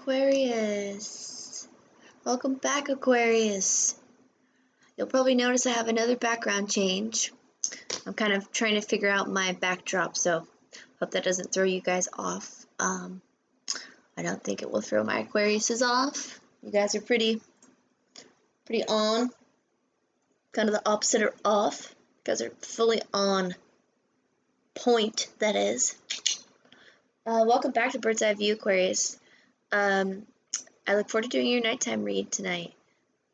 Aquarius. Welcome back, Aquarius. You'll probably notice I have another background change. I'm kind of trying to figure out my backdrop, so hope that doesn't throw you guys off. I don't think it will throw my Aquariuses off. You guys are pretty on. Kind of the opposite of off. You guys are fully on point, that is. Welcome back to Bird's Eye View, Aquarius. I look forward to doing your nighttime read tonight.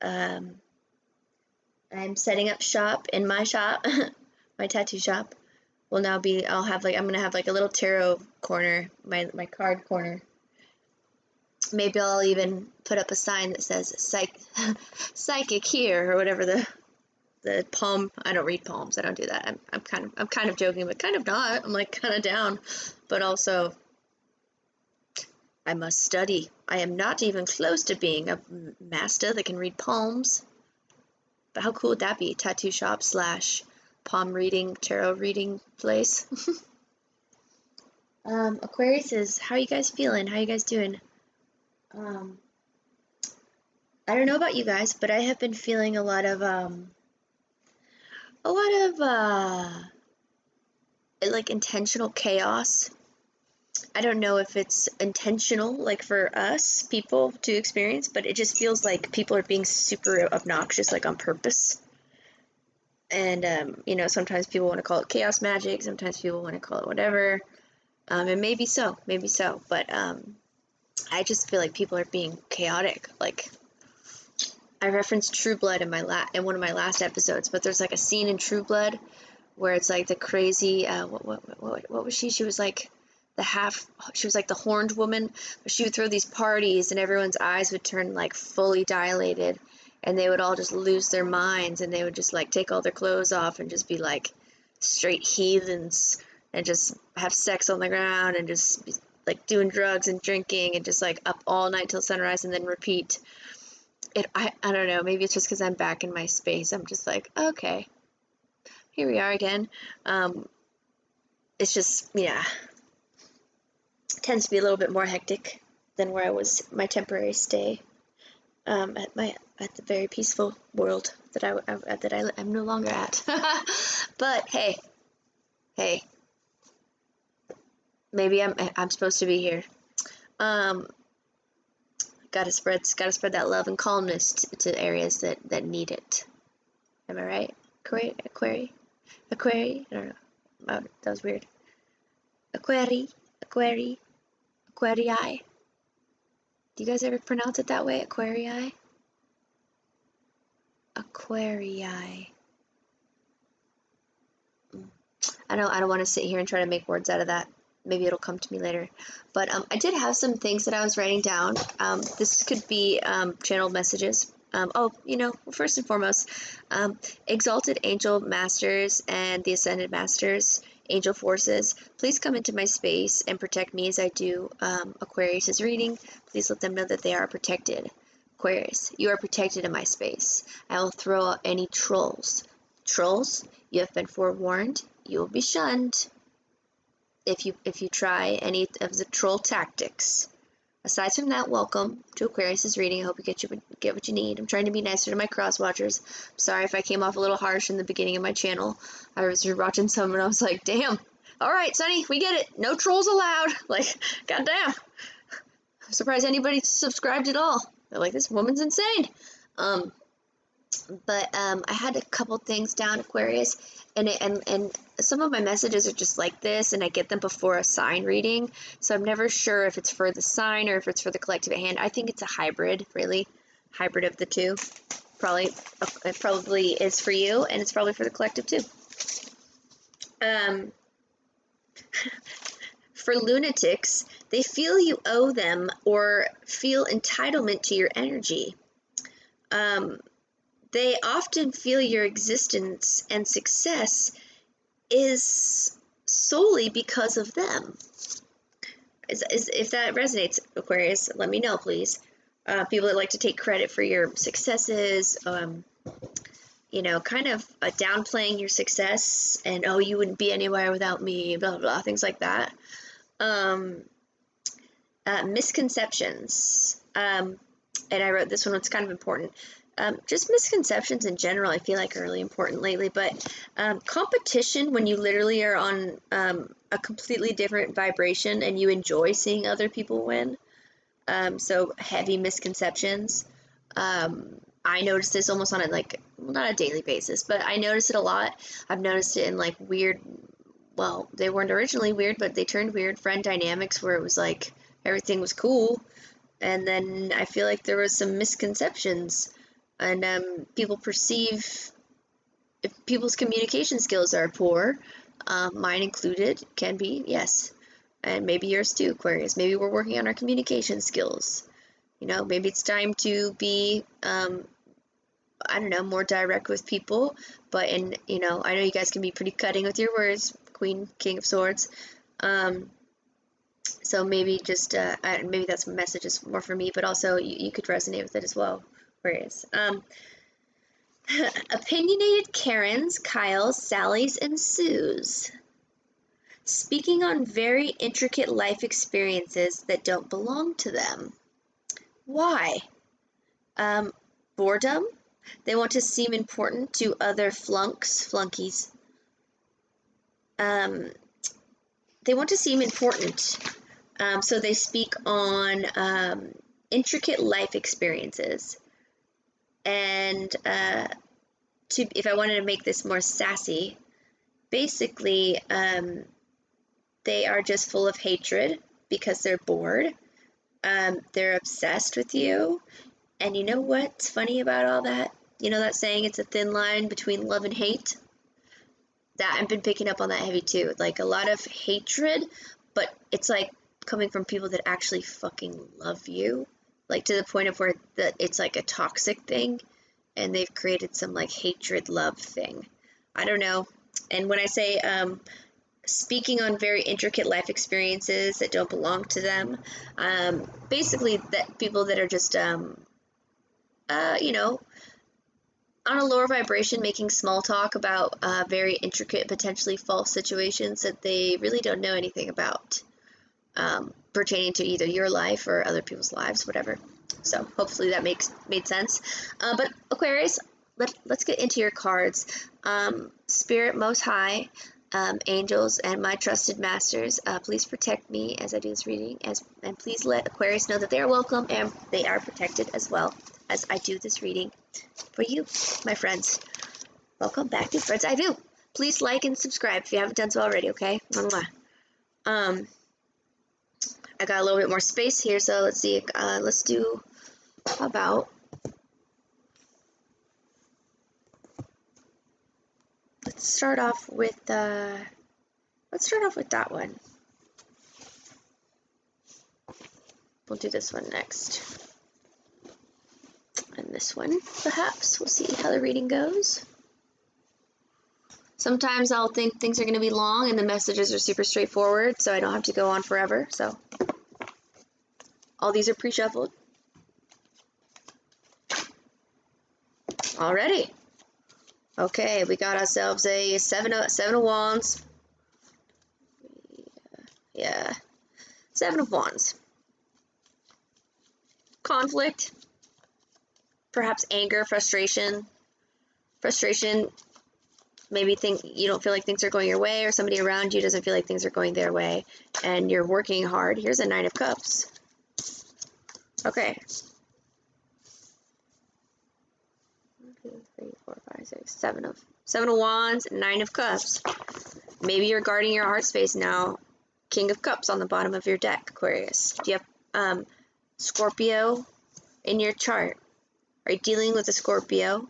I'm setting up shop in my shop, my tattoo shop. I'm gonna have like a little tarot corner, my card corner. Maybe I'll even put up a sign that says psychic here, or whatever the palm. I don't read palms. I don't do that. I'm kind of joking, but kind of not. I'm like kind of down, but also I must study. I am not even close to being a master that can read palms. But how cool would that be? Tattoo shop / palm reading, tarot reading place. Aquariuses, how are you guys feeling? How are you guys doing? I don't know about you guys, but I have been feeling a lot of like intentional chaos. I don't know if it's intentional, like for us people to experience, but it just feels like people are being super obnoxious, like on purpose. And sometimes people want to call it chaos magic, sometimes people want to call it whatever. And maybe so, but I just feel like people are being chaotic. Like, I referenced True Blood in one of my last episodes, but there's like a scene in True Blood where it's like the crazy what was she? She was like the horned woman, but she would throw these parties and everyone's eyes would turn like fully dilated and they would all just lose their minds and they would just like take all their clothes off and just be like straight heathens and just have sex on the ground and just be like doing drugs and drinking and just like up all night till sunrise and then repeat. I don't know, maybe it's just because I'm back in my space. I'm just like, okay, here we are again. It's just, yeah, tends to be a little bit more hectic than where I was my temporary stay at the very peaceful world that I'm no longer at. But hey, maybe I'm supposed to be here. Gotta spread that love and calmness to areas that need it. Am I right? Aquari? I don't know. Oh, that was weird. Aquarii. Do you guys ever pronounce it that way? Aquarii? Aquarii. I don't want to sit here and try to make words out of that. Maybe it'll come to me later. But I did have some things that I was writing down. This could be channeled messages. First and foremost, Exalted Angel Masters and the Ascended Masters, Angel Forces, please come into my space and protect me as I do Aquarius' reading. Please let them know that they are protected. Aquarius, you are protected in my space. I will throw out any trolls. Trolls, you have been forewarned. You will be shunned if you try any of the troll tactics. Aside from that, welcome to Aquarius' reading. I hope you get what you need. I'm trying to be nicer to my cross-watchers. I'm sorry if I came off a little harsh in the beginning of my channel. I was watching some and I was like, damn, alright, Sonny, we get it. No trolls allowed. Like, goddamn. I'm surprised anybody subscribed at all. They're like, this woman's insane. But I had a couple things down, Aquarius, and some of my messages are just like this, and I get them before a sign reading, so I'm never sure if it's for the sign or if it's for the collective at hand. I think it's a hybrid, really, hybrid of the two. It probably is for you, and it's probably for the collective too. For lunatics, they feel you owe them or feel entitlement to your energy. They often feel your existence and success is solely because of them. If that resonates, Aquarius, let me know, please. People that like to take credit for your successes, kind of downplaying your success and, oh, you wouldn't be anywhere without me, blah, blah, blah, things like that. Misconceptions. And I wrote this one, it's kind of important. Just misconceptions in general, I feel like are really important lately, but competition when you literally are on a completely different vibration and you enjoy seeing other people win. So heavy misconceptions. I notice this almost on a like, well, not a daily basis, but I notice it a lot. I've noticed it in like weird, well, they weren't originally weird, but they turned weird friend dynamics where it was like everything was cool. And then I feel like there was some misconceptions and people perceive if people's communication skills are poor, mine included, can be, yes. And maybe yours too, Aquarius. Maybe we're working on our communication skills. You know, maybe it's time to be, I don't know, more direct with people. But you know, I know you guys can be pretty cutting with your words, Queen, King of Swords. So maybe just, maybe that's messages more for me, but also you could resonate with it as well, Aquarius. Opinionated Karens, Kyles, Sallys, and Sues. Speaking on very intricate life experiences that don't belong to them. Why? Boredom. They want to seem important to other flunkies. They want to seem important. So they speak on intricate life experiences. And if I wanted to make this more sassy, basically they are just full of hatred because they're bored. They're obsessed with you. And you know what's funny about all that? You know that saying, it's a thin line between love and hate? That I've been picking up on that heavy too. Like a lot of hatred, but it's like coming from people that actually fucking love you. Like to the point of where it's like a toxic thing. And they've created some like hatred love thing. I don't know. And when I say speaking on very intricate life experiences that don't belong to them, basically that people that are just you know, on a lower vibration, making small talk about very intricate, potentially false situations that they really don't know anything about, pertaining to either your life or other people's lives, whatever. So hopefully that made sense. But Aquarius, let's get into your cards. Spirit Most High, angels, and my trusted masters, please protect me as I do this reading, and please let Aquarius know that they are welcome and they are protected as well as I do this reading for you, my friends. Welcome back to Friends I Do. Please like and subscribe if you haven't done so already, okay? Mwah. I got a little bit more space here, so let's see. Let's do about. Let's start off with that one. We'll do this one next. And this one, perhaps. We'll see how the reading goes. Sometimes I'll think things are going to be long and the messages are super straightforward, so I don't have to go on forever. So all these are pre-shuffled. Alrighty. Okay, we got ourselves a seven of wands. Yeah. 7 of wands. Conflict. Perhaps anger, frustration. Maybe you don't feel like things are going your way, or somebody around you doesn't feel like things are going their way, and you're working hard. Here's a 9 of cups. Okay. 1, 2, 3, 4, 5, 6, 7 of wands, 9 of cups. Maybe you're guarding your heart space now. King of cups on the bottom of your deck, Aquarius. Do you have Scorpio in your chart? Are you dealing with a Scorpio?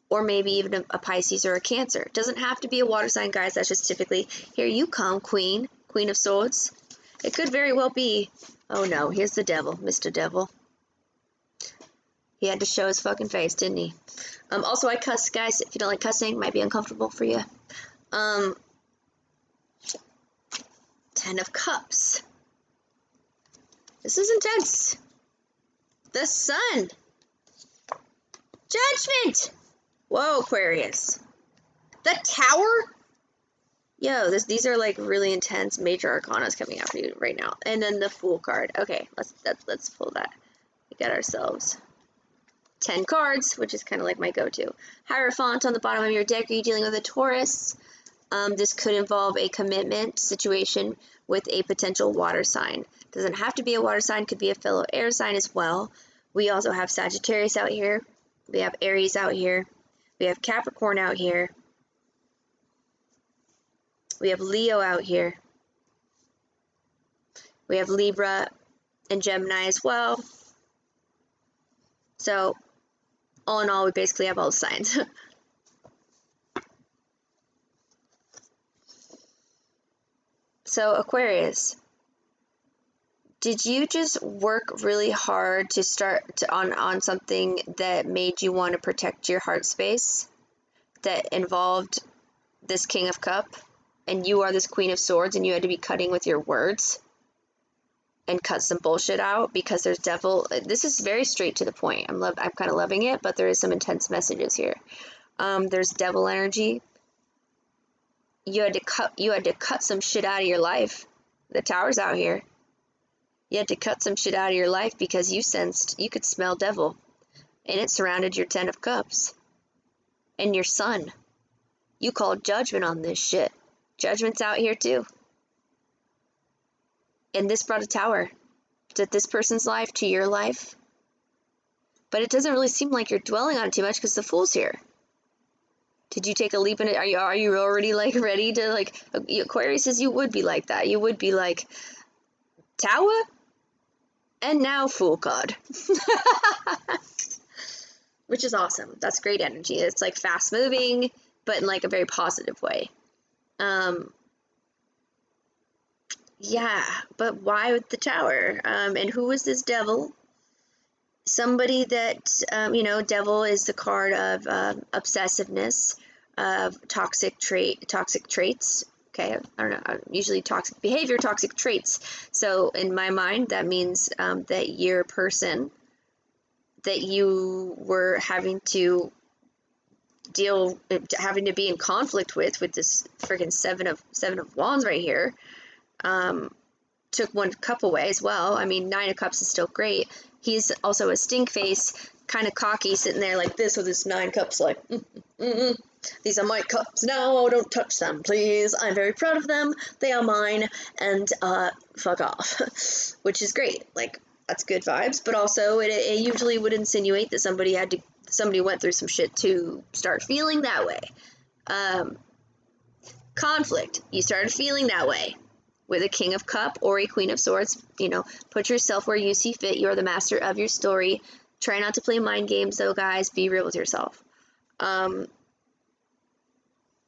Or maybe even a Pisces or a Cancer. It doesn't have to be a water sign, guys. That's just typically, here you come, Queen of Swords. It could very well be, oh no, here's the devil, Mr. Devil. He had to show his fucking face, didn't he? Also, I cuss, guys. If you don't like cussing, it might be uncomfortable for you. 10 of Cups. This is intense. The Sun. Judgment. Whoa, Aquarius. The Tower? these are like really intense major arcanas coming out for you right now. And then the Fool card. Okay, let's pull that. We got ourselves 10 cards, which is kind of like my go-to. Hierophant on the bottom of your deck. Are you dealing with a Taurus? This could involve a commitment situation with a potential water sign. Doesn't have to be a water sign, could be a fellow air sign as well. We also have Sagittarius out here. We have Aries out here. We have Capricorn out here. We have Leo out here. We have Libra and Gemini as well. So, all in all, we basically have all the signs. So, Aquarius, did you just work really hard to start on something that made you want to protect your heart space, that involved this King of Cups, and you are this Queen of Swords, and you had to be cutting with your words and cut some bullshit out because there's devil? This is very straight to the point. I'm kind of loving it, but there is some intense messages here. There's devil energy. You had to cut some shit out of your life. The Tower's out here. You had to cut some shit out of your life because you could smell devil, and it surrounded your 10 of Cups and your Sun. You called judgment on this shit. Judgment's out here too. And this brought a Tower to this person's life, to your life. But it doesn't really seem like you're dwelling on it too much because the Fool's here. Did you take a leap in it? Are you already like ready to like? Aquarius says you would be like that. You would be like, Tower, and now Fool card. Which is awesome. That's great energy. It's like fast moving, but in like a very positive way. Yeah, but why with the Tower? And who was this devil? Somebody that, devil is the card of obsessiveness, of toxic traits. Okay, I don't know, usually toxic behavior, toxic traits. So in my mind, that means that you're a person that you were having to be in conflict with this freaking seven of wands right here. Took 1 cup away as well. I mean, 9 of cups is still great. He's also a stink face, kind of cocky, sitting there like this with his 9 cups, like, these are my cups now, don't touch them, please. I'm very proud of them. They are mine, and fuck off. Which is great. Like, that's good vibes, but also it usually would insinuate that somebody went through some shit to start feeling that way. Conflict. You started feeling that way. With a King of Cups or a Queen of Swords, put yourself where you see fit. You're the master of your story. Try not to play mind games, though, guys. Be real with yourself. The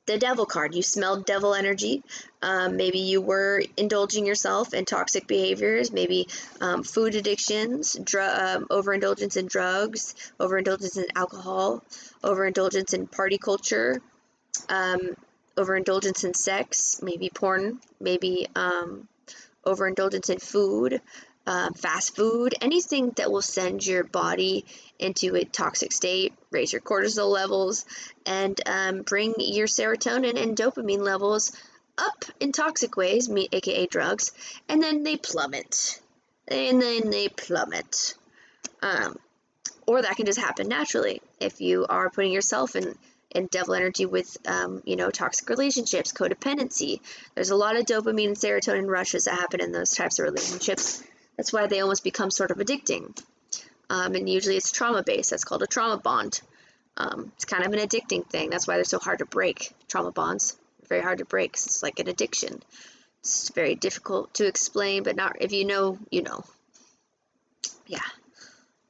Devil card. You smelled devil energy. Maybe you were indulging yourself in toxic behaviors. Maybe food addictions, overindulgence in drugs, overindulgence in alcohol, overindulgence in party culture. Overindulgence in sex, maybe porn, maybe overindulgence in food, fast food, anything that will send your body into a toxic state, raise your cortisol levels, and bring your serotonin and dopamine levels up in toxic ways, aka drugs, and then they plummet. Or that can just happen naturally if you are putting yourself in devil energy with, toxic relationships, codependency. There's a lot of dopamine and serotonin rushes that happen in those types of relationships. That's why they almost become sort of addicting. And usually it's trauma-based. That's called a trauma bond. It's kind of an addicting thing. That's why they're so hard to break, trauma bonds. Very hard to break 'cause it's like an addiction. It's very difficult to explain, but not if you know, you know. Yeah.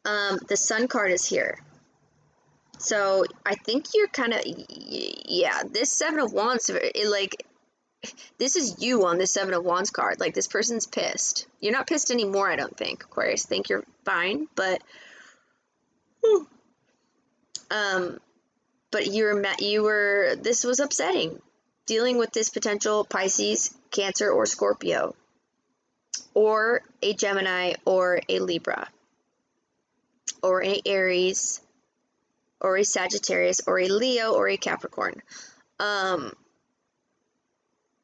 The Sun card is here. So I think you're kind of, this 7 of Wands, this is you on this 7 of Wands card. Like, this person's pissed. You're not pissed anymore, I don't think, Aquarius. I think you're fine, but this was upsetting. Dealing with this potential Pisces, Cancer, or Scorpio, or a Gemini, or a Libra, or an Aries, or a Sagittarius, or a Leo, or a Capricorn.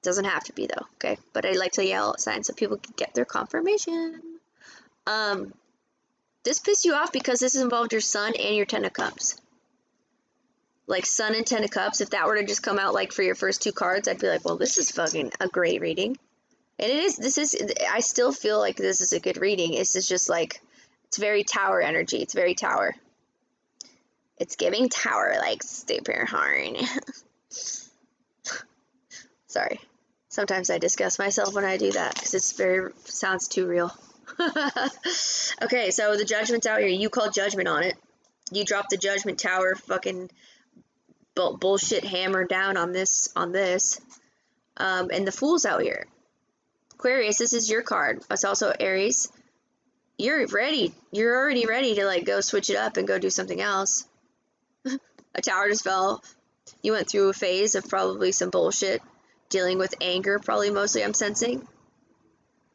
Doesn't have to be though, okay? But I like to yell at signs so people can get their confirmation. This pissed you off because this involved your sun and your Ten of Cups. Like Sun and Ten of Cups, if that were to just come out like for your first 2 cards, I'd be like, well, this is fucking a great reading. And I still feel like this is a good reading. It's just like, it's very Tower energy. It's very Tower. It's giving Tower, like, super hard. Sorry. Sometimes I disgust myself when I do that because sounds too real. Okay, so the Judgment's out here. You call judgment on it. You drop the Judgment Tower fucking bullshit hammer down on this. And the Fool's out here. Aquarius, this is your card. It's also Aries. You're ready. You're already ready to like go switch it up and go do something else. A tower just fell. You went through a phase of probably some bullshit. Dealing with anger, probably mostly I'm sensing.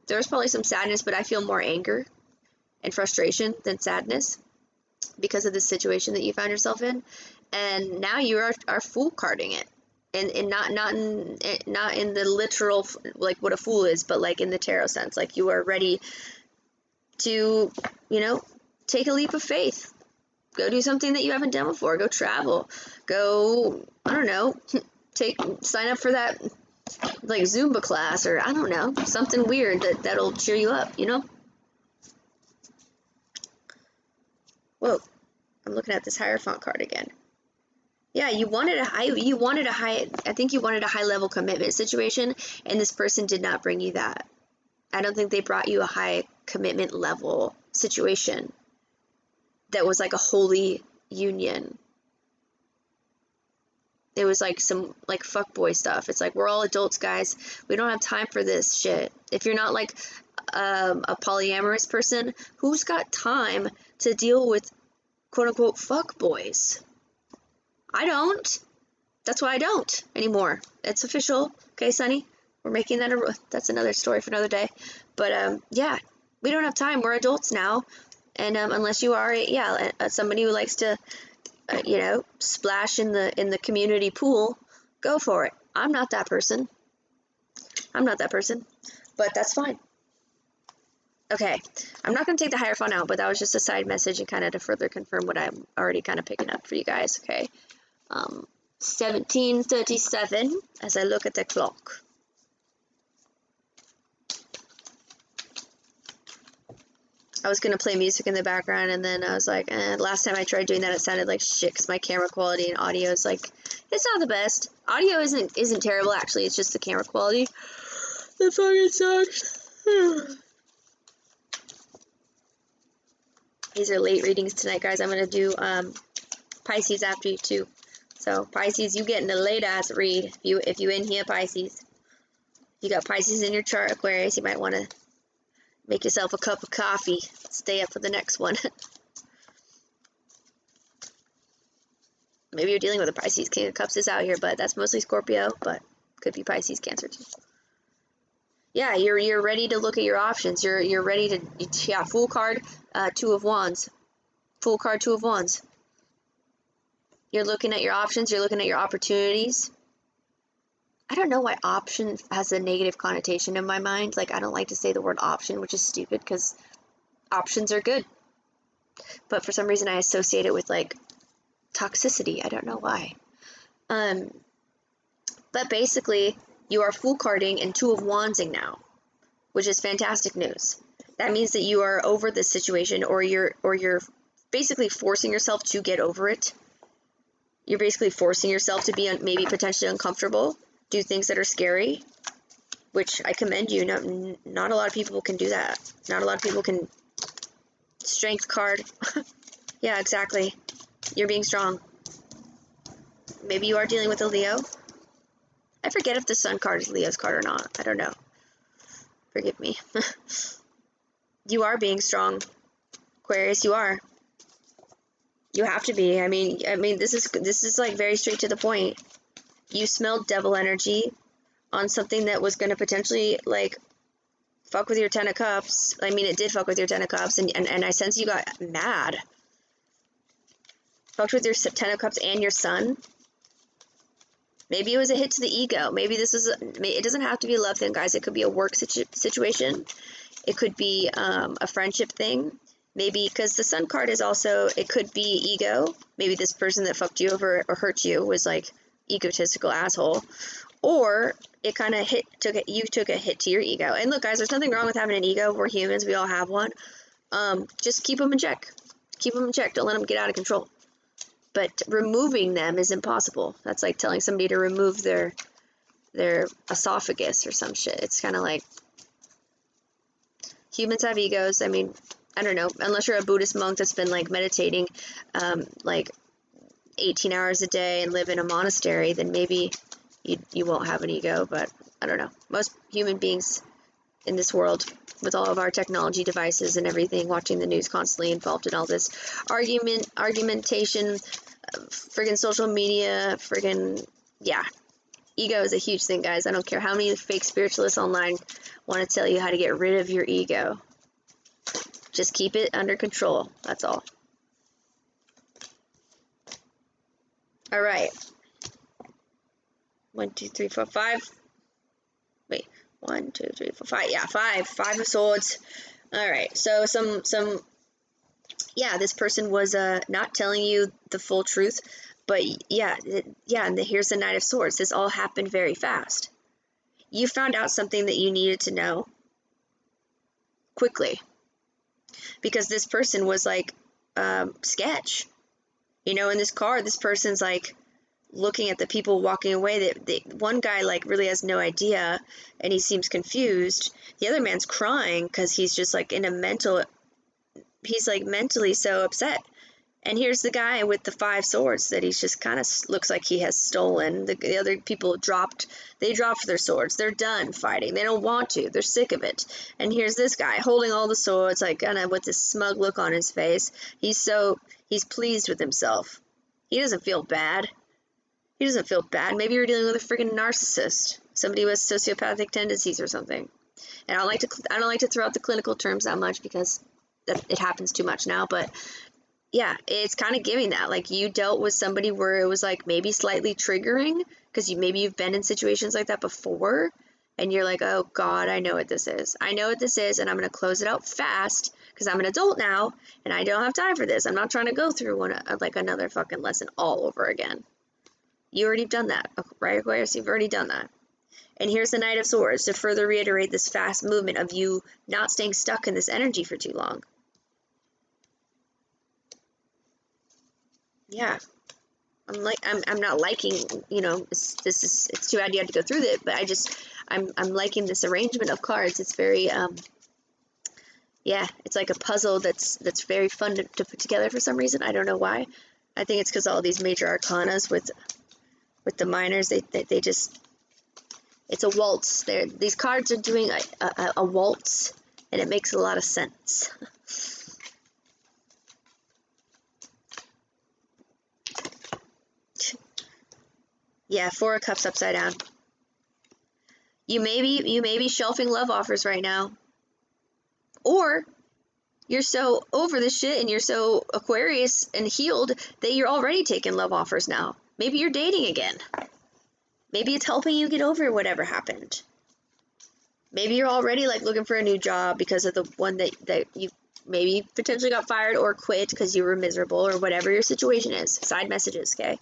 There's probably some sadness, but I feel more anger and frustration than sadness because of the situation that you found yourself in. And now you are fool carding it. And not in the literal, like what a fool is, but like in the tarot sense. Like you are ready to, you know, take a leap of faith. Go do something that you haven't done before. Go travel. Go, I don't know, sign up for that like Zumba class or I don't know, something weird that'll cheer you up, you know? Whoa, I'm looking at this Hierophant card again. Yeah, I think you wanted a high level commitment situation, and this person did not bring you that. I don't think they brought you a high commitment level situation that was like a holy union. It was like some like fuckboy stuff. It's like, we're all adults, guys. We don't have time for this shit. If you're not like a polyamorous person, who's got time to deal with quote unquote fuckboys? I don't. That's why I don't anymore. It's official. Okay, Sunny? We're making that that's another story for another day. But yeah, we don't have time. We're adults now. And unless you are, somebody who likes to, you know, splash in the community pool, go for it. I'm not that person. But that's fine. Okay, I'm not going to take the Hierophant out, but that was just a side message and kind of to further confirm what I'm already kind of picking up for you guys, okay? 17:37 as I look at the clock. I was going to play music in the background, and then I was like, last time I tried doing that, it sounded like shit because my camera quality and audio is like, it's not the best. Audio isn't terrible, actually. It's just the camera quality that fucking sucks. These are late readings tonight, guys. I'm going to do Pisces after you, too. So, Pisces, you getting a late-ass read if you in here, Pisces. If you got Pisces in your chart, Aquarius, you might want to make yourself a cup of coffee. Stay up for the next one. Maybe you're dealing with a Pisces. King of Cups is out here, but that's mostly Scorpio, but could be Pisces, Cancer, too. Yeah, you're ready to look at your options. You're ready to, Fool card, Two of Wands. Fool card, Two of Wands. You're looking at your options. You're looking at your opportunities. I don't know why option has a negative connotation in my mind. Like, I don't like to say the word option, which is stupid because options are good. But for some reason, I associate it with, like, toxicity. I don't know why. But basically, you are Fool carding and Two of Wandsing now, which is fantastic news. That means that you are over this situation, or you're basically forcing yourself to get over it. You're basically forcing yourself to be maybe potentially uncomfortable, do things that are scary, which I commend you. Not a lot of people can do that. Not a lot of people can. Strength card. Yeah, exactly. You're being strong. Maybe you are dealing with a Leo. I forget if the Sun card is Leo's card or not. I don't know. Forgive me. You are being strong, Aquarius. You are. You have to be. I mean, this is like very straight to the point. You smelled devil energy on something that was going to potentially like fuck with your Ten of Cups. I mean, it did fuck with your Ten of Cups, and I sense you got mad. Fucked with your Ten of Cups and your Sun. Maybe it was a hit to the ego. Maybe this is, it doesn't have to be a love thing, guys. It could be a work situation. It could be a friendship thing. Maybe, because the Sun card is also, it could be ego. Maybe this person that fucked you over or hurt you was like egotistical asshole. Or it kind of you took a hit to your ego. And look, guys, there's nothing wrong with having an ego. We're humans. We all have one. Just keep them in check. Keep them in check. Don't let them get out of control. But removing them is impossible. That's like telling somebody to remove their esophagus or some shit. It's kind of like, humans have egos. I mean, I don't know, unless you're a Buddhist monk that's been like meditating like 18 hours a day and live in a monastery, then maybe you won't have an ego. But I don't know. Most human beings in this world, with all of our technology devices and everything, watching the news constantly, involved in all this argumentation, friggin' social media, friggin', yeah. Ego is a huge thing, guys. I don't care how many fake spiritualists online want to tell you how to get rid of your ego. Just keep it under control. That's all. All right. 1, 2, 3, 4, 5. Wait. 1, 2, 3, 4, 5. Yeah, 5. 5 of Swords. All right. So yeah, this person was not telling you the full truth, but yeah, and here's the Knight of Swords. This all happened very fast. You found out something that you needed to know quickly, because this person was like sketch. You know, in this car, this person's like looking at the people walking away. One guy like really has no idea, and he seems confused. The other man's crying because he's just like he's like mentally so upset. And here's the guy with the 5 swords that he's just kind of looks like he has stolen. The other people dropped their swords. They're done fighting. They don't want to. They're sick of it. And here's this guy holding all the swords, like kind of with this smug look on his face. He's pleased with himself. He doesn't feel bad. He doesn't feel bad. Maybe you're dealing with a freaking narcissist, somebody with sociopathic tendencies or something. And I don't like to throw out the clinical terms that much because it happens too much now, but yeah, it's kind of giving that, like, you dealt with somebody where it was like maybe slightly triggering because maybe you've been in situations like that before, and you're like, oh God, I know what this is. I know what this is, and I'm going to close it out fast because I'm an adult now, and I don't have time for this. I'm not trying to go through like another fucking lesson all over again. You already done that, right, Aquarius? You've already done that. And here's the Knight of Swords to further reiterate this fast movement of you not staying stuck in this energy for too long. Yeah, I'm not liking, you know, it's too bad you have to go through it, but I'm liking this arrangement of cards. It's very yeah, it's like a puzzle that's very fun to put together for some reason. I don't know why. I think it's because all these major arcanas with the minors, they just, it's a waltz. These cards are doing a waltz, and it makes a lot of sense. Yeah, 4 of Cups upside down. You may be shelving love offers right now. Or you're so over this shit and you're so Aquarius and healed that you're already taking love offers now. Maybe you're dating again. Maybe it's helping you get over whatever happened. Maybe you're already like looking for a new job because of the one that you maybe potentially got fired or quit because you were miserable or whatever your situation is. Side messages, okay?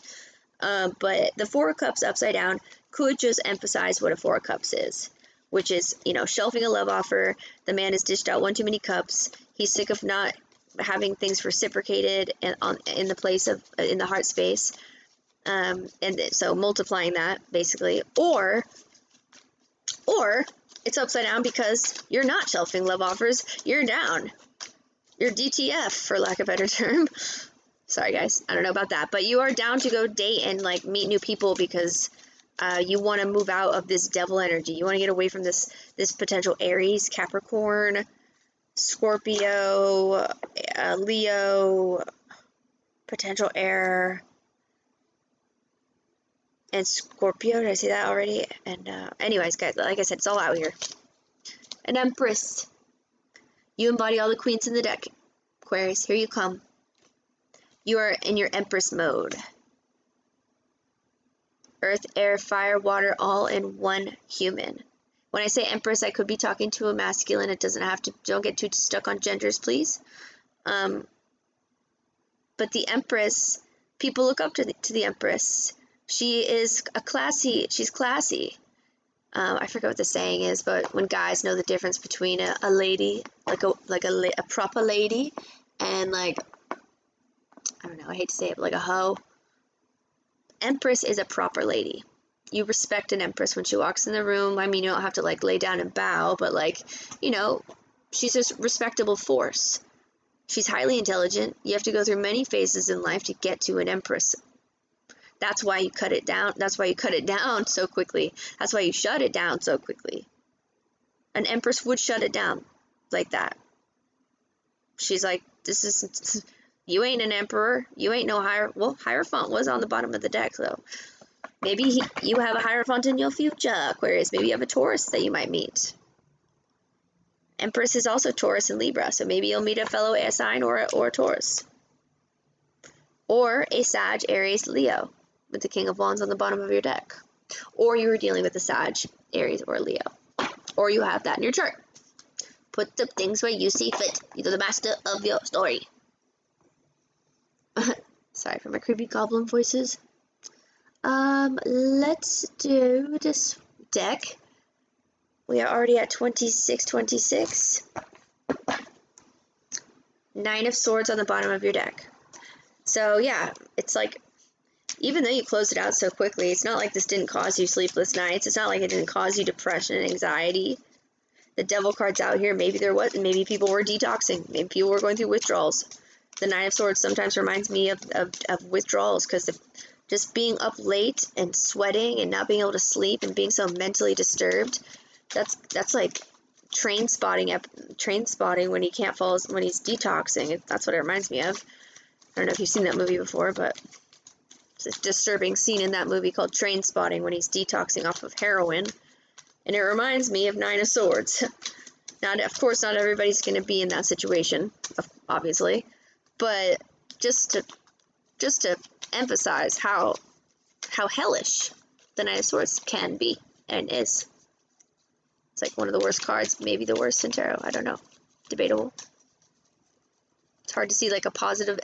But the 4 of Cups upside down could just emphasize what a 4 of Cups is, which is, you know, shelving a love offer. The man has dished out one too many cups. He's sick of not having things reciprocated in the place of in the heart space, and so multiplying that basically, or it's upside down because you're not shelving love offers. You're down. You're DTF, for lack of a better term. Sorry, guys. I don't know about that. But you are down to go date and, like, meet new people because you want to move out of this devil energy. You want to get away from this potential Aries, Capricorn, Scorpio, Leo, potential air, and Scorpio. Did I say that already? And anyways, guys, like I said, it's all out here. An Empress. You embody all the queens in the deck. Aquarius, here you come. You are in your Empress mode. Earth, air, fire, water, all in one human. When I say empress, I could be talking to a masculine. It doesn't have to, don't get too stuck on genders, please. But the empress, people look up to the empress. She is she's classy. I forget what the saying is, but when guys know the difference between a lady, like a proper lady, and like, I don't know, I hate to say it, but like a hoe. Empress is a proper lady. You respect an empress when she walks in the room. I mean, you don't have to like lay down and bow, but like, you know, she's a respectable force. She's highly intelligent. You have to go through many phases in life to get to an empress. That's why you cut it down. That's why you cut it down so quickly. That's why you shut it down so quickly. An empress would shut it down like that. She's like, this is, you ain't an emperor. You ain't no Hierophant was on the bottom of the deck, though. Maybe you have a Hierophant in your future, Aquarius. Maybe you have a Taurus that you might meet. Empress is also Taurus and Libra, so maybe you'll meet a fellow air sign or a Taurus. Or a Sag, Aries, Leo, with the King of Wands on the bottom of your deck. Or you were dealing with a Sag, Aries, or Leo. Or you have that in your chart. Put the things where you see fit. You're the master of your story. Sorry for my creepy goblin voices. Let's do this deck. We are already at 26. 9 of Swords on the bottom of your deck. So yeah, it's like, even though you closed it out so quickly, it's not like this didn't cause you sleepless nights. It's not like it didn't cause you depression and anxiety. The Devil card's out here. Maybe maybe people were detoxing. Maybe people were going through withdrawals. The 9 of Swords sometimes reminds me of withdrawals, because just being up late and sweating and not being able to sleep and being so mentally disturbed, that's like train spotting when he can't fall, when he's detoxing. That's what it reminds me of. I don't know if you've seen that movie before, but it's a disturbing scene in that movie called Train Spotting when he's detoxing off of heroin. And it reminds me of 9 of Swords. Now, of course, not everybody's going to be in that situation, obviously, but just to emphasize how hellish the 9 of Swords can be and is. It's like one of the worst cards, maybe the worst in tarot. I don't know. Debatable. It's hard to see like a positive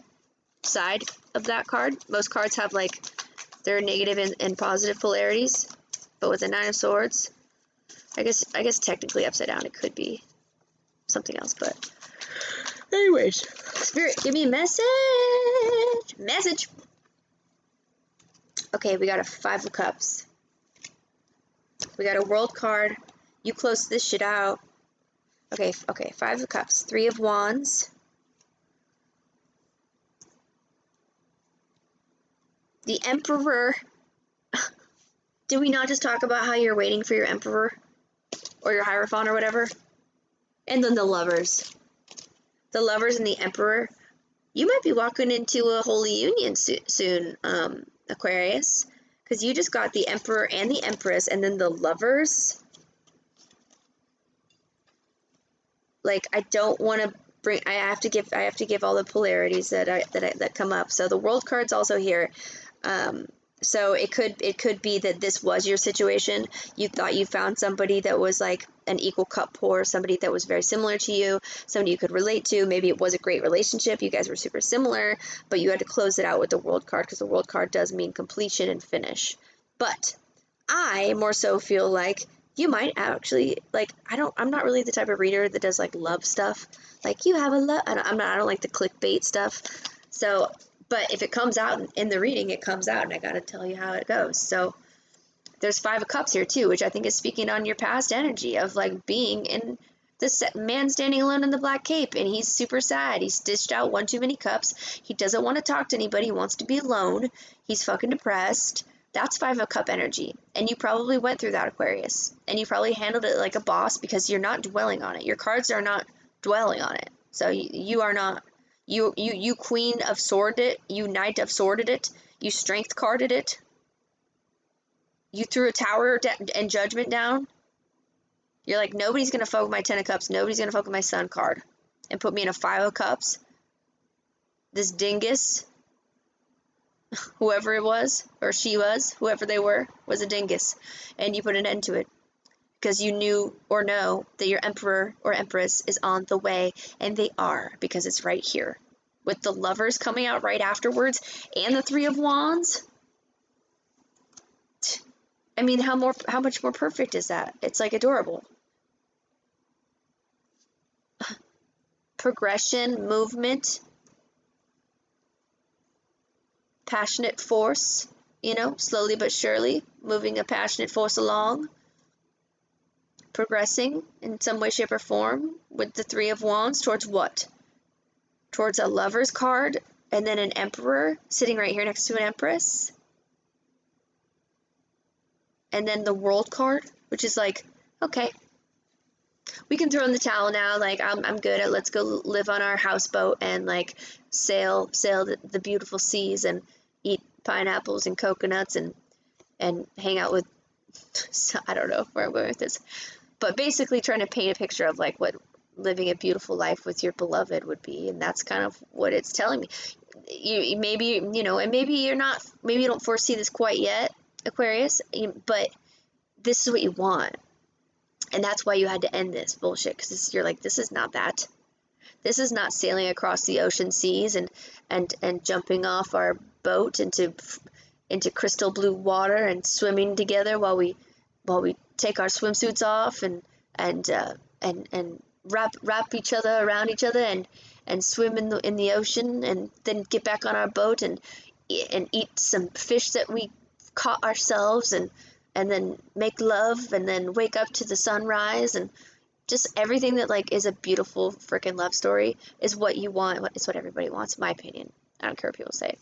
side of that card. Most cards have like their negative and positive polarities, but with the 9 of Swords, I guess technically upside down it could be something else, but anyways, Spirit, give me a message. Okay, we got a 5 of Cups. We got a World card. You close this shit out. Okay, 5 of Cups, 3 of Wands. The Emperor. Did we not just talk about how you're waiting for your Emperor? Or your Hierophant or whatever? And then the Lovers. The Lovers and the Emperor. You might be walking into a holy union soon, Aquarius. Because you just got the Emperor and the Empress, and then the Lovers. Like, I don't want to bring, I have to give all the polarities that come up. So the World card's also here. So it could be that this was your situation. You thought you found somebody that was like an equal cup pour, somebody that was very similar to you, somebody you could relate to. Maybe it was a great relationship. You guys were super similar, but you had to close it out with the World card, because the World card does mean completion and finish. But I more so feel like you might actually, like, I'm not really the type of reader that does like love stuff. Like, you have a love, I don't like the clickbait stuff. So, but if it comes out in the reading, it comes out, and I gotta tell you how it goes. So there's 5 of Cups here too, which I think is speaking on your past energy of like being in this man standing alone in the black cape, and he's super sad. He's dished out one too many cups. He doesn't want to talk to anybody. He wants to be alone. He's fucking depressed. That's 5 of Cup energy. And you probably went through that, Aquarius. And you probably handled it like a boss, because you're not dwelling on it. Your cards are not dwelling on it. So you are not. You Queen of Sworded it. You Knight of Sworded it. You Strength carded it. You threw a Tower and Judgment down. You're like, nobody's going to fuck with my 10 of Cups. Nobody's going to fuck with my Sun card. And put me in a 5 of Cups. This dingus. whoever it was, or she was, whoever they were, was a dingus, and you put an end to it because you knew or know that your emperor or empress is on the way, and they are, because it's right here. With the lovers coming out right afterwards, and the Three of Wands. I mean, how much more perfect is that? It's like adorable. Progression, movement, passionate force, you know, slowly but surely, moving a passionate force along, progressing in some way, shape, or form with the Three of Wands towards what? Towards a lover's card, and then an emperor sitting right here next to an empress. And then the world card, which is like, okay, we can throw in the towel now. Like, I'm good at, let's go live on our houseboat and like sail the beautiful seas and eat pineapples and coconuts and hang out with, I don't know where I'm going with this, but basically trying to paint a picture of like what living a beautiful life with your beloved would be. And that's kind of what it's telling me. You maybe, you know, and maybe you're not, maybe you don't foresee this quite yet, Aquarius, but this is what you want. And that's why you had to end this bullshit, because you're like, this is not that. This is not sailing across the ocean seas and jumping off our boat into crystal blue water and swimming together while we take our swimsuits off and wrap each other around each other and swim in the ocean, and then get back on our boat and eat some fish that we caught ourselves, and then make love, and then wake up to the sunrise, and just everything that like is a beautiful freaking love story is what you want. It's what everybody wants, in my opinion. I don't care what people say.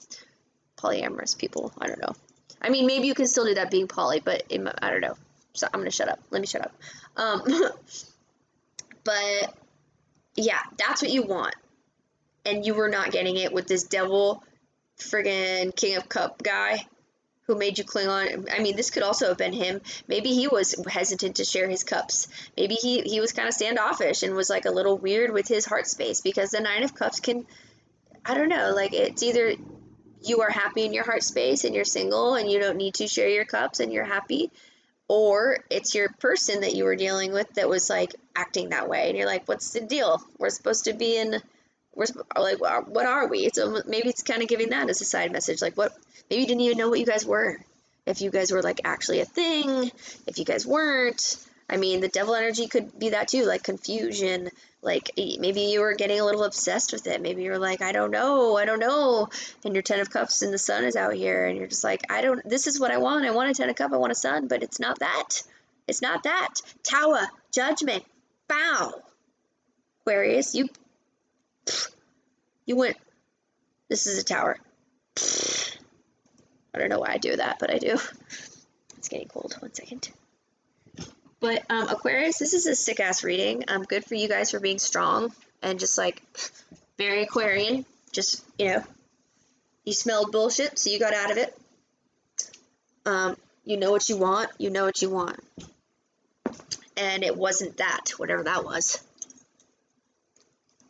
Polyamorous people, I don't know. I mean, maybe you can still do that being poly, but I don't know. So I'm gonna shut up. Let me shut up. But yeah, that's what you want, and you were not getting it with this devil friggin' King of Cup guy who made you cling on. I mean, this could also have been him. Maybe he was hesitant to share his cups. Maybe he was kind of standoffish and was like a little weird with his heart space, because the Nine of Cups can, I don't know, like it's either you are happy in your heart space and you're single and you don't need to share your cups and you're happy, or it's your person that you were dealing with that was like acting that way, and you're like, what's the deal? We're supposed to be in, we're like, what are we? So maybe it's kind of giving that as a side message, like what, maybe you didn't even know what you guys were, if you guys were like actually a thing, if you guys weren't. I mean, the devil energy could be that too, like confusion, like maybe you were getting a little obsessed with it. Maybe you're like, I don't know, and your Ten of Cups and the sun is out here, and you're just like, this is what I want a Ten of Cups, I want a sun, but it's not that. Tower, judgment, bow. Aquarius, you went, this is a tower. I don't know why I do that, but I do. It's getting cold. 1 second. But Aquarius, this is a sick-ass reading. Good for you guys for being strong and just like very Aquarian. Just, you know, you smelled bullshit, so you got out of it. You know what you want. You know what you want. And it wasn't that, whatever that was.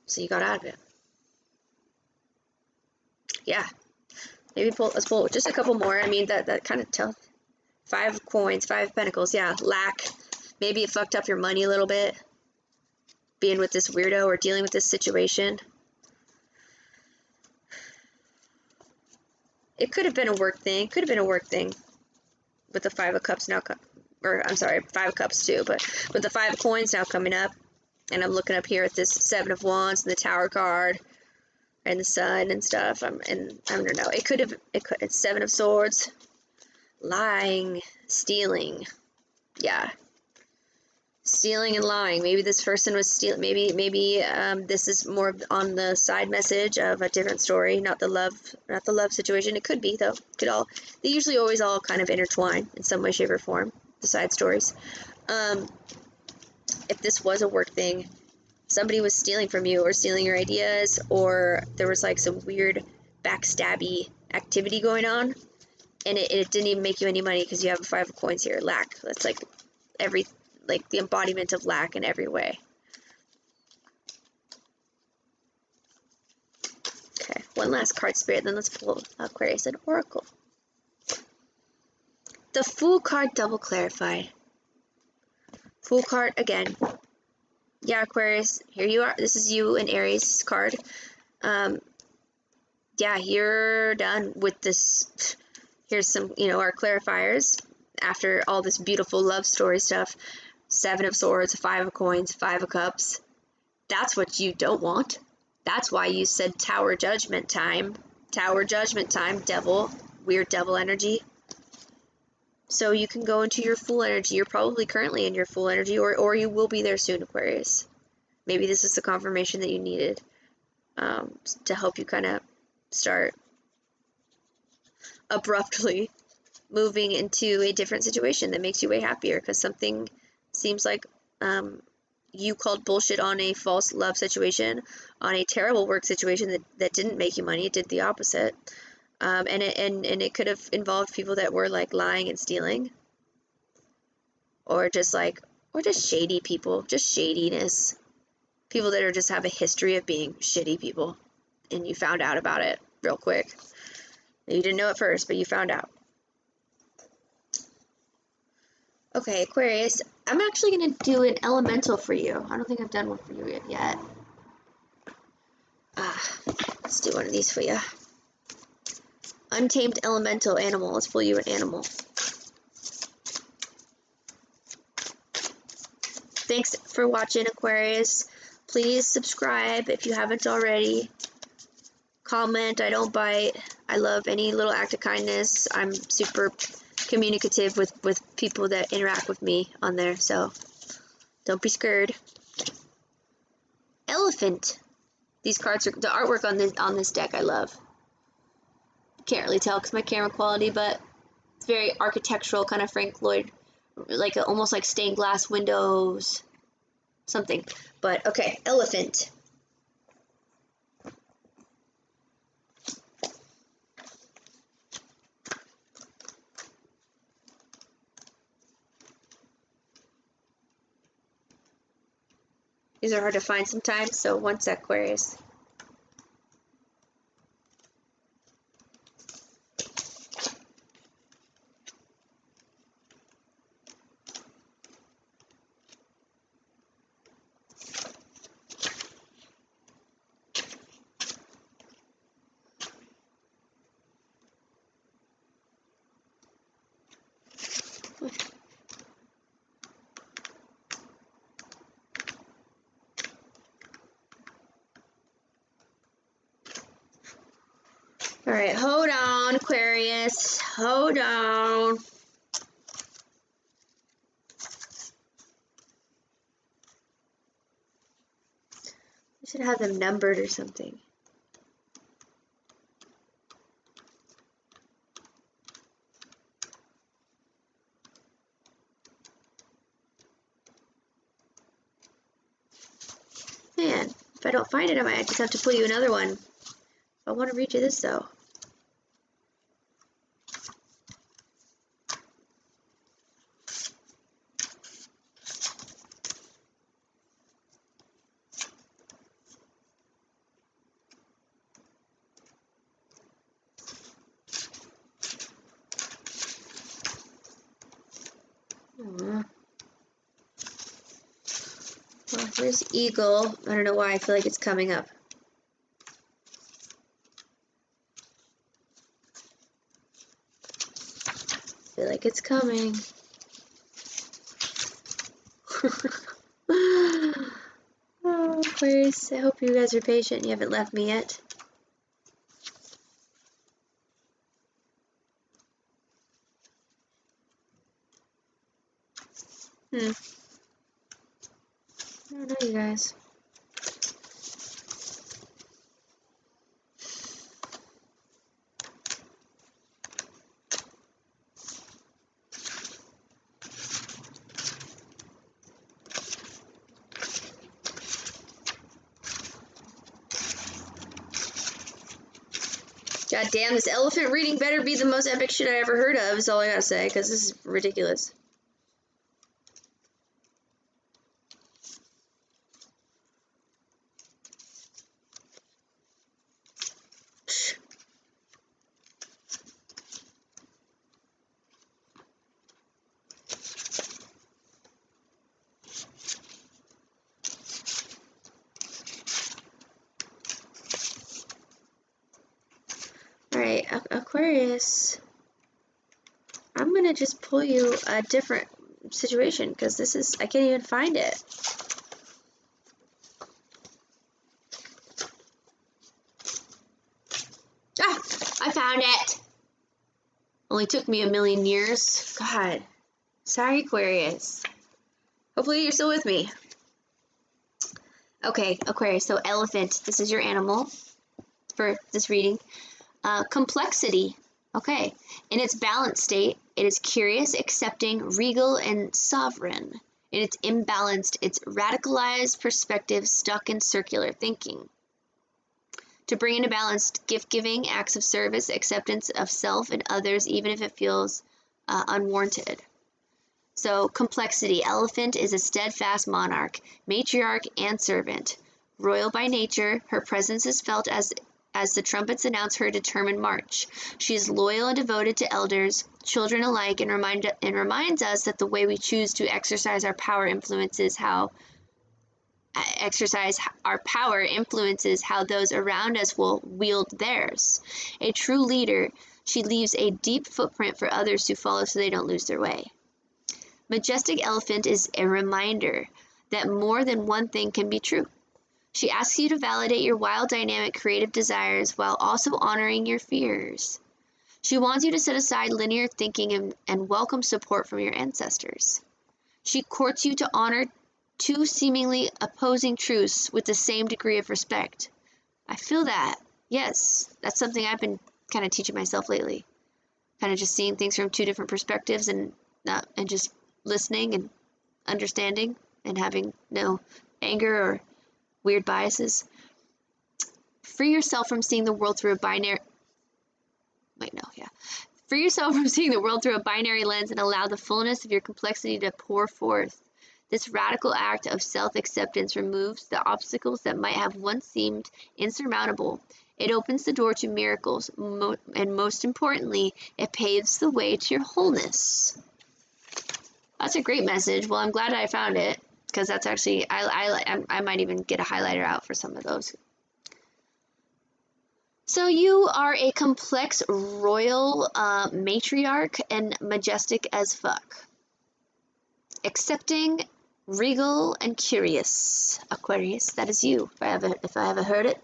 So you got out of it. Yeah. Maybe let's pull just a couple more. I mean, that kind of tells. 5 of coins, 5 of pentacles. Yeah, lack. Maybe it fucked up your money a little bit, being with this weirdo or dealing with this situation. It could have been a work thing. Could have been a work thing with the 5 of cups now, or I'm sorry, 5 of cups too, but with the 5 of coins now coming up, and I'm looking up here at this 7 of wands and the tower card and the sun and stuff. I don't know. It's 7 of swords. Lying, stealing. Yeah. Stealing and lying. Maybe this person was stealing. Maybe this is more on the side message of a different story, not the love situation. It could be though. They usually always all kind of intertwine in some way, shape, or form. The side stories. If this was a work thing, somebody was stealing from you or stealing your ideas, or there was like some weird backstabby activity going on, and it didn't even make you any money because you have a 5 of coins here. Lack. That's like the embodiment of lack in every way. Okay. one last card spirit, then let's pull Aquarius and Oracle. The Fool card double clarified. Fool card again. Yeah, Aquarius, here you are. This is you and Aries card. Yeah, you're done with this. Here's some, our clarifiers. After all this beautiful love story stuff, 7 of Swords, 5 of Coins, 5 of Cups. That's what you don't want. That's why you said Tower Judgment time. Tower Judgment time, devil. Weird devil energy. So you can go into your Fool energy. You're probably currently in your Fool energy, or you will be there soon, Aquarius. Maybe this is the confirmation that you needed to help you kind of start abruptly moving into a different situation that makes you way happier, because something seems like you called bullshit on a false love situation, on a terrible work situation that didn't make you money. It did the opposite. And it could have involved people that were like lying and stealing, or just shady people, just shadiness. People that just have a history of being shitty people, and you found out about it real quick. You didn't know at first, but you found out. Okay, Aquarius, I'm actually going to do an elemental for you. I don't think I've done one for you yet. Let's do one of these for you. Untamed elemental animal. Let's pull you an animal. Thanks for watching, Aquarius. Please subscribe if you haven't already. Comment. I don't bite. I love any little act of kindness. I'm super communicative with people that interact with me on there, so don't be scared. Elephant. These cards are the artwork on this deck. I love. Can't really tell because my camera quality, but it's very architectural, kind of Frank Lloyd, like almost like stained glass windows, something. But okay, elephant. These are hard to find sometimes, so one sec, Aquarius. Alright, hold on, Aquarius. Hold on. We should have them numbered or something. Man, if I don't find it, I might just have to pull you another one. I want to read you this, though. Well, here's Eagle. I don't know why I feel like it's coming up. I feel like it's coming. Oh, Aquarius, I hope you guys are patient. You haven't left me yet. I don't know, you guys. God damn, this elephant reading better be the most epic shit I ever heard of, is all I gotta say, because this is ridiculous. Aquarius, I'm gonna just pull you a different situation because this is, I can't even find it. Ah, I found it. Only took me a million years. God, sorry, Aquarius. Hopefully you're still with me. Okay, Aquarius, so elephant, this is your animal for this reading. Complexity. Okay. In its balanced state, it is curious, accepting, regal, and sovereign. In its imbalanced, it's radicalized perspective stuck in circular thinking. To bring into balance, gift-giving, acts of service, acceptance of self and others, even if it feels unwarranted. So, complexity. Elephant is a steadfast monarch, matriarch, and servant. Royal by nature, her presence is felt as the trumpets announce her determined march. She is loyal and devoted to elders, children alike, and reminds us that the way we choose to exercise our power influences how those around us will wield theirs. A true leader, she leaves a deep footprint for others to follow so they don't lose their way. Majestic elephant is a reminder that more than one thing can be true. She asks you to validate your wild, dynamic, creative desires while also honoring your fears. She wants you to set aside linear thinking and welcome support from your ancestors. She courts you to honor two seemingly opposing truths with the same degree of respect. I feel that. Yes, that's something I've been kind of teaching myself lately. Kind of just seeing things from two different perspectives and just listening and understanding and having no anger or weird biases. Free yourself from seeing the world through a binary... Free yourself from seeing the world through a binary lens and allow the fullness of your complexity to pour forth. This radical act of self-acceptance removes the obstacles that might have once seemed insurmountable. It opens the door to miracles, and most importantly, it paves the way to your wholeness. That's a great message. Well, I'm glad I found it, because that's actually, I might even get a highlighter out for some of those. So you are a complex royal matriarch and majestic as fuck. Accepting, regal, and curious. Aquarius, that is you, if I ever heard it.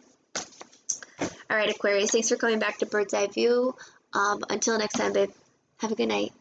All right, Aquarius, thanks for coming back to Bird's Eye View. Until next time, babe. Have a good night.